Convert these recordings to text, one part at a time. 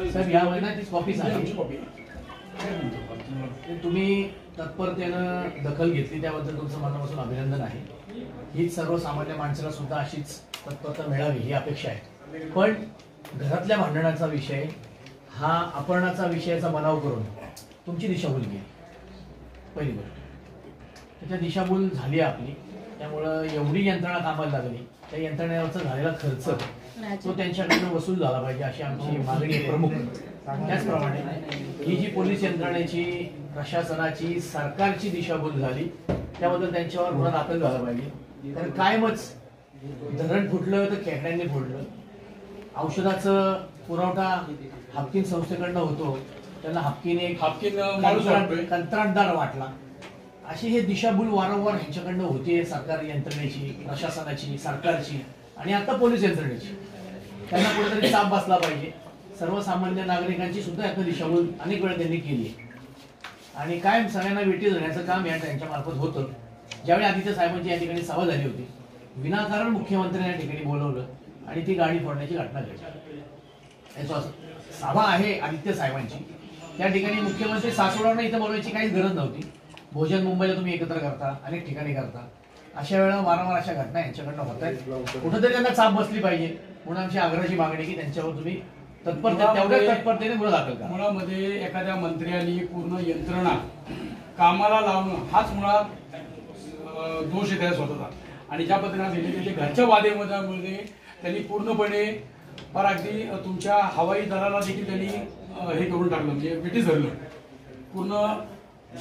साहेब या महिन्याची कॉपी झाली, तुम्ही तत्परतेनं दखल घेतली त्याबद्दल तुमचं मनापासून अभिनंदन आहे. हीच सर्वसामान्य माणसाला सुद्धा अशीच तत्परता मिळावी ही अपेक्षा आहे. पण घरातल्या भांडणाचा विषय हा अपहरणाचा विषयाचा बनाव करून तुमची दिशाभूल गेली. पहिली गोष्ट त्याच्या दिशाभूल झाली आपली, त्यामुळं एवढी यंत्रणा कामाला लागली, त्या यंत्रणेवरचा झालेला खर्च तो त्यांच्याकडून वसूल झाला पाहिजे अशी आमची मागणी आहे प्रमुख. त्याचप्रमाणे ही जी पोलीस यंत्रणेची, प्रशासनाची, सरकारची दिशाभूल झाली त्याबद्दल त्यांच्यावर गुन्हा दाखल झाला पाहिजे. कारण कायमच धरण फुटलं तर खेकड्यांनी फोडलं, औषधाचं पुरवठा हापकीन संस्थेकडनं होतो, त्यांना हापकीने कंत्राटदार वाटला, अशी हे दिशाभूल वारंवार ह्यांच्याकडनं होते. सरकार यंत्रणेची, प्रशासनाची, सरकारची आणि आता पोलीस यंत्रणेची. त्यांना कुठेतरी चाप बसला पाहिजे. सर्वसामान्य नागरिकांची सुद्धा यातनं दिशाभूल अनेक वेळा त्यांनी केली आणि कायम सगळ्यांना वेठी धरण्याचं काम या त्यांच्या मार्फत होतं. ज्यावेळी आदित्य साहेबांची या ठिकाणी सभा झाली होती, विनाकारण मुख्यमंत्र्यांनी या ठिकाणी बोलवलं आणि ती गाडी फोडण्याची घटना घडली. सभा आहे आदित्य साहेबांची, त्या ठिकाणी मुख्यमंत्री सासवडांना इथं बोलवायची काहीच गरज नव्हती. भोजन मुंबईला तुम्ही एकत्र करता, अनेक ठिकाणी करता, अशा वेळेला वारंवार अशा घटना यांच्याकडनं होत आहेत. कुठेतरी त्यांना चाप बसली पाहिजे म्हणून आमची आग्रहाची मागणी की त्यांच्यावर तुम्ही तत्परतेने गुन्हा दाखल करा. मुळामध्ये एखाद्या मंत्र्यांनी पूर्ण यंत्रणा कामाला लावणं हाच मुळात दोष आहे त्या स्वतःचा. आणि ज्या पद्धतीने त्याच्या घरच्या वादेमध्ये त्यांनी पूर्णपणे फार अगदी तुमच्या हवाई दलाला देखील त्यांनी हे करून टाकलं, म्हणजे ब्रिटिश धरलं. पूर्ण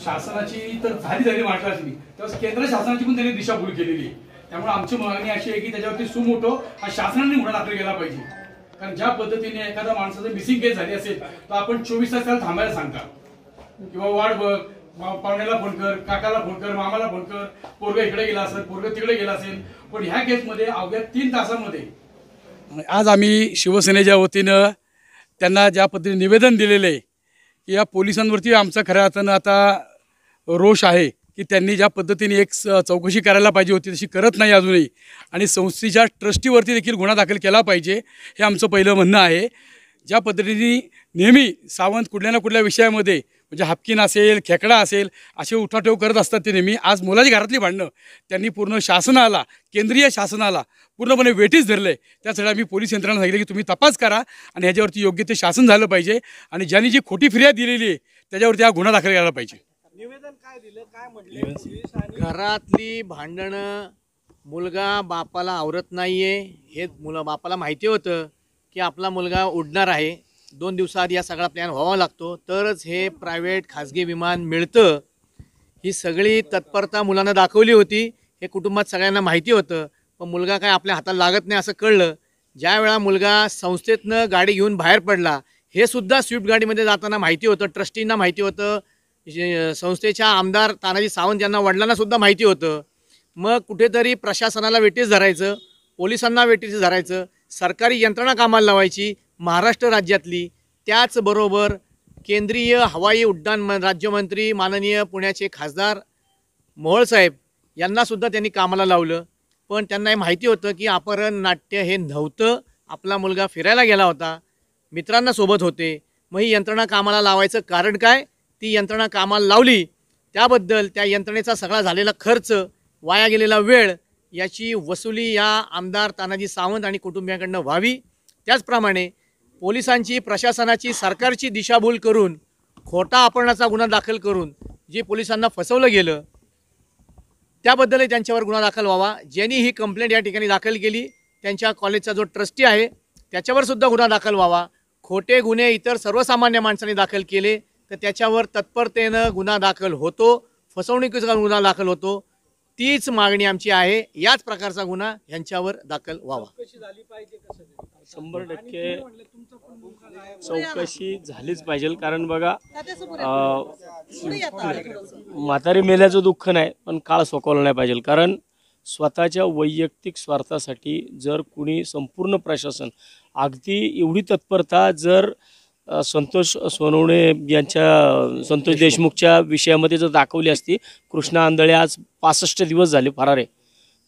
शासनाची तर झाली महाराष्ट्राची, तेव्हा केंद्र शासनाची पण त्यांनी दिशाभूल केलेली आहे. त्यामुळे आमची मागणी अशी आहे की त्याच्यावरती सुमोटो हा शासनाने गुन्हा दाखल केला पाहिजे. कारण ज्या पद्धतीने एखाद्या माणसाचं मिसिंग केस झाली असेल तर आपण 24 तास त्याला थांबायला सांगता किंवा वाढ बघ, पाहुण्याला फोन कर, काकाला फोन कर, मामाला फोन कर, पोरगा इकडे गेला असेल, पोरगा तिकडे गेला असेल. पण ह्या केसमध्ये अवघ्या 3 तासामध्ये आज आम्ही शिवसेनेच्या वतीनं त्यांना ज्या पद्धतीने निवेदन दिलेलं आहे की या पोलिसांवरती आमचा खऱ्या अर्थानं आता रोष आहे की त्यांनी ज्या पद्धतीने एक चौकशी करायला पाहिजे होती तशी करत नाही अजूनही, आणि संस्थेच्या ट्रस्टीवरती देखील गुन्हा दाखल केला पाहिजे हे आमचं पहिलं म्हणणं आहे. ज्या पद्धतीने नेहमी सावंत कुठल्या ना कुठल्या विषयामध्ये म्हणजे हापकीन असेल, खेकडा असेल असे उठाठेव करत असतात ते नेहमी. आज मुलाची घरातली भांडणं त्यांनी पूर्ण शासनाला, केंद्रीय शासनाला पूर्णपणे वेठीस धरलं आहे. त्यासाठी आम्ही पोलीस यंत्रणा सांगितलं की तुम्ही तपास करा आणि ह्याच्यावरती योग्य ते शासन झालं पाहिजे आणि ज्यांनी जी खोटी फिर्याद दिलेली आहे त्याच्यावरती हा गुन्हा दाखल करायला पाहिजे. निवेदन काय दिलं, काय म्हटले? घरातली भांडणं, मुलगा बापाला आवरत नाहीये हे बापाला माहिती होतं की आपला मुलगा उडणार आहे. 2 दिवसाआधी या सगळा प्लॅन व्हावा लागतो तरच हे प्रायव्हेट खाजगी विमान मिळतं. ही सगळी तत्परता मुलांना दाखवली होती, हे कुटुंबात सगळ्यांना माहिती होतं. पण मुलगा काय आपल्या हाताला लागत नाही असं कळलं ज्या वेळा मुलगा संस्थेतनं गाडी घेऊन बाहेर पडला. हे सुद्धा स्विफ्ट गाडीमध्ये जाताना माहिती होतं, ट्रस्टींना माहिती होतं, संस्थेच्या आमदार तानाजी सावंत यांना, वडिलांना सुद्धा माहिती होतं. मग कुठेतरी प्रशासनाला वेठीस धरायचं, पोलिसांना वेठीस धरायचं, सरकारी यंत्रणा कामाला लावायची महाराष्ट्र राज्यातली. त्याचबरोबर केंद्रीय हवाई उड्डाण राज्यमंत्री माननीय पुण्याचे खासदार मोहोळसाहेब यांनासुद्धा त्यांनी कामाला लावलं. पण त्यांना हे माहिती होतं की अपहरण नाट्य हे नव्हतं, आपला मुलगा फिरायला गेला होता, मित्रांना सोबत होते. मग ही यंत्रणा कामाला लावायचं कारण काय? ती यंत्रणा कामाला लावली त्याबद्दल त्या यंत्रणेचा सगळा झालेला खर्च, वाया गेलेला वेळ याची वसुली या आमदार तानाजी सावंत आणि कुटुंबियांकडनं व्हावी. त्याचप्रमाणे पोलिसांची, प्रशासनाची, सरकारची दिशाभूल करून खोटा अपहरणाचा गुन्हा दाखल करून जे पोलिसांना फसवलं गेलं त्याबद्दलही त्यांच्यावर गुन्हा दाखल व्हावा. ज्यांनी ही कंप्लेंट या ठिकाणी दाखल केली त्यांच्या कॉलेजचा जो ट्रस्टी आहे त्याच्यावर सुद्धा गुन्हा दाखल व्हावा. खोटे गुन्हे इतर सर्वसामान्य माणसांनी दाखल केले तर त्याच्यावर तत्परतेनं गुन्हा दाखल होतो, फसवणुकीचा गुन्हा दाखल होतो. तीच मागणी आमची आहे, याच प्रकारचा गुन्हा यांच्यावर दाखल व्हावा. 100% चौकशी झालीच पाहिजे. कारण बघा, म्हातारी मेल्याचं दुःख नाही पण काळ सोकवलं नाही पाहिजे. कारण स्वतःच्या वैयक्तिक स्वार्थासाठी जर कुणी संपूर्ण प्रशासन अगदी एवढी तत्परता जर संतोष सोनवणे यांच्या, संतोष देशमुखच्या विषयामध्ये जर दाखवली असती. कृष्णा आंधळे आज 65 दिवस झाले फरार आहे.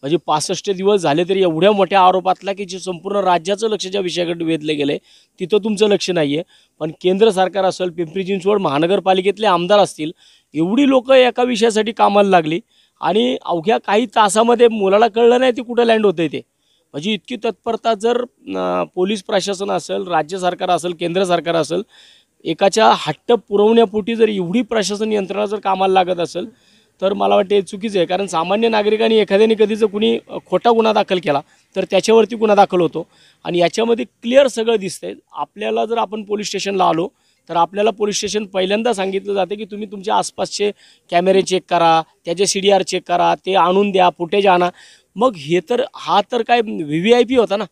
म्हणजे 65 दिवस झाले तरी एवढ्या मोठ्या आरोपातला की जे संपूर्ण राज्याचं लक्ष ज्या विषयाकडे वेधले गेले तिथं तुमचं लक्ष नाही आहे. पण केंद्र सरकार असेल, पिंपरी चिंचवड महानगरपालिकेतले आमदार असतील, एवढी लोक एका विषयासाठी कामाला लागली आणि अवघ्या काही तासामध्ये मुलाला कळलं नाही ते कुठं लँड होतंय ते. म्हणजे इतकी तत्परता जर पोलीस प्रशासन असेल, राज्य सरकार असेल, केंद्र सरकार असेल, एकाच्या हट्ट पुरवण्यापोटी जर एवढी प्रशासन यंत्रणा जर कामाला लागत असेल तर मला वाटतं हे चुकीचं आहे. कारण सामान्य नागरिकांनी एखाद्याने कधी जर कुणी खोटा गुन्हा दाखल केला तर त्याच्यावरती गुन्हा दाखल होतो आणि याच्यामध्ये क्लिअर सगळं दिसतंय. आपल्याला जर आपण पोलीस स्टेशनला आलो तर आपल्याला पोलीस स्टेशन पहिल्यांदा सांगितलं जाते की तुम्ही तुमच्या आसपासचे कॅमेरे चेक करा, त्याचे CDR चेक करा, ते आणून द्या, फुटेज आणा. मग हे तर हा तर काय VVIP होता ना,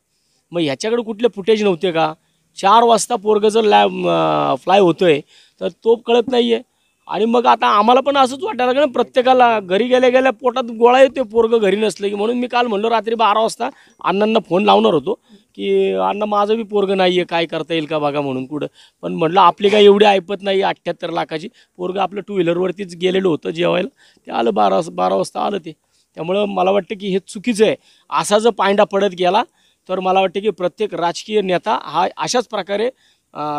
मग ह्याच्याकडे कुठले फुटेज नव्हते का? 4 वाजता पोरगं जर फ्लाय होतोय तर तो कळत नाही आहे. आणि मग आता आम्हाला पण असंच वाटायला लागलं ना, प्रत्येकाला घरी गेल्या गेल्या पोटात गोळा येते पोरगं घरी नसलं की. म्हणून मी काल म्हणलो रात्री 12 वाजता अण्णांना फोन लावणार होतो की अण्णा माझं बी पोरगं नाही आहे, काय करता येईल का बघा म्हणून कुठं. पण म्हटलं आपली काय एवढी ऐपत नाही, 78 लाखाची. पोरगं आपलं 2 व्हीलरवरतीच गेलेलं होतं जेवायला, ते आलं 12 वाजता आलं ते. त्यामुळं मला वाटतं की हे चुकीचं आहे. असा जर पायंडा पडत गेला तर मला वाटतं की प्रत्येक राजकीय नेता हा अशाच प्रकारे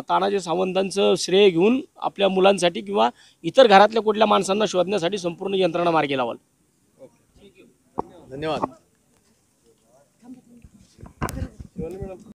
तानाजी सावंतांचं श्रेय घेऊन आपल्या मुलांसाठी किंवा इतर घरातल्या कुठल्या माणसांना शोधण्यासाठी संपूर्ण यंत्रणा मार्गी लावाल. धन्यवाद.